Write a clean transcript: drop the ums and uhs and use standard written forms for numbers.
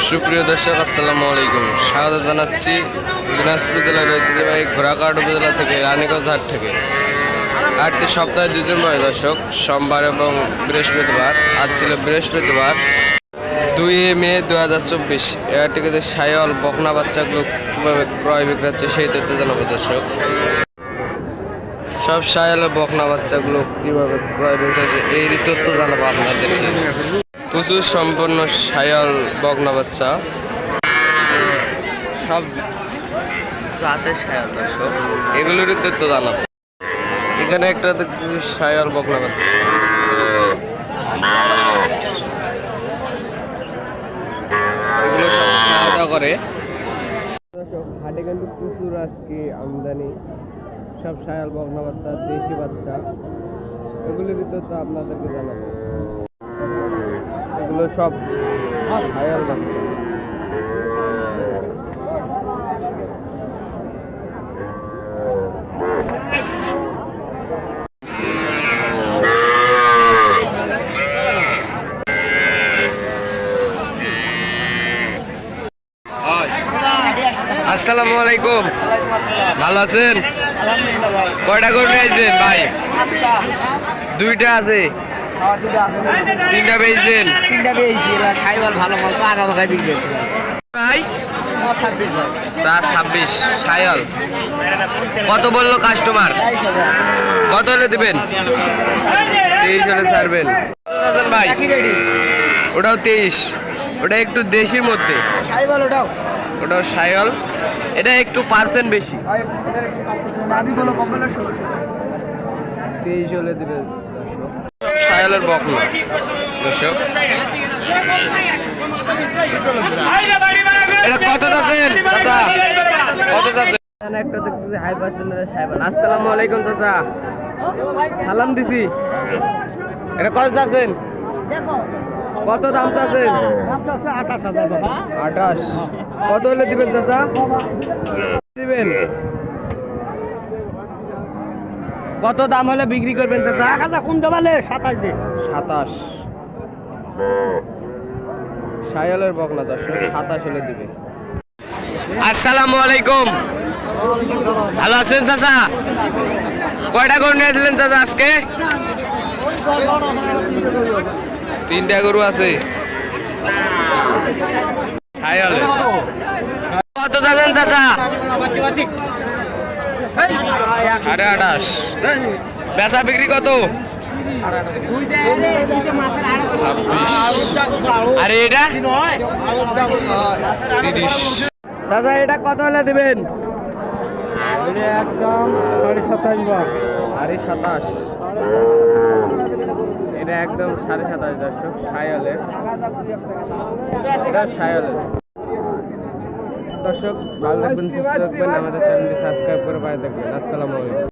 সুপ্রিয় দর্শক আসসালামু আলাইকুম, স্বাগত জানাচ্ছি দিনাজপুর জেলার ঐতিহ্যবাহী ঘোড়াঘাট উপজেলা থেকে রানীগঞ্জ হাট থেকে। হাটটি সপ্তাহে 2 দিন বসে দর্শক, সোমবার এবং বৃহস্পতিবার। আজ ছিল বৃহস্পতিবার 2 মে 2024। এই হাটটিকে সায়ল বকনা বাচ্চাগুলো কীভাবে ক্রয় বিক্রয় হচ্ছে সেই তথ্য জানাবো দর্শক। সব সায়ল বকনা বাচ্চাগুলো কীভাবে ক্রয় বিক্রয় হচ্ছে এই তথ্য জানাবো আপনাদেরকে। প্রচুর সম্পন্ন সায়ল বকনা বাচ্চা, সব জাতের সায়ল দর্শক, এগুলোরই তথ্য জানাবো। এখানে একটা দেখতেছি সায়ল বকনা বাচ্চা, এগুলো সব খাওয়া দাওয়া করে দর্শক। হাটে কিন্তু প্রচুর আজকে আমদানি, সব সায়ল বকনা বাচ্চা, দেশি বাচ্চা, এগুলোরই তথ্য আপনাদেরকে জানাবো। এগুলো সব সায়ল বাচ্চা। আসসালামু আলাইকুম, ভালো আছেন? কয়টা করে নিয়েছেন ভাই? 2টা আছে, 3টা পেয়েছেন? 3টা পেয়েছি। সাইওয়াল ভালো মাল তো আগা ভাগায় বিক্রি করছে ভাই। 426 সায়ল। কত বললো কাস্টমার? কত হলে দিবেন? 23 হলে ছাড়বেন ভাই। ওটাও 23, ওটা একটু দেশির মধ্যে। ওটাও সায়ল, এটা একটু পার্সেন্ট বেশি। 23 হলে দিবে দর্শক। সায়লের বকনা দর্শক। এটা কত যাচ্ছেন চাচা? কত যাচ্ছে? একটা দেখতেছি হাই পার্সেন্টের সায়ল। আসসালামু আলাইকুম চাচা, সালাম দিছি। এটা কত যাচ্ছেন? কত দাম চাচ্ছেন? 28। কত হলে দিবেন চাচা? দিবেন? কত দাম হলে বিক্রি করবেন চাচা? 27। সায়লের বকনা দর্শক, 27 হলে দিবে। আসসালামু আলাইকুম, ভালো আছেন চাচা? কয়টা গরু নিয়েছিলেন চাচা আজকে? 3টা গরু আছে সায়লের। কত যাচ্ছেন চাচা? 28.5। বেচা বিক্রি কত? 26। আরে এটা 30। চাচা এটা কত হলে দিবেন? একদম 27.5। এটা একদম 27.5 দর্শক, সায়লের। এটা সায়লের দর্শক। ভালো থাকবেন, সুস্থ থাকবেন, আমাদের চ্যানেলটি সাবস্ক্রাইব করে পাশে থাকবেন। আসসালামু আলাইকুম।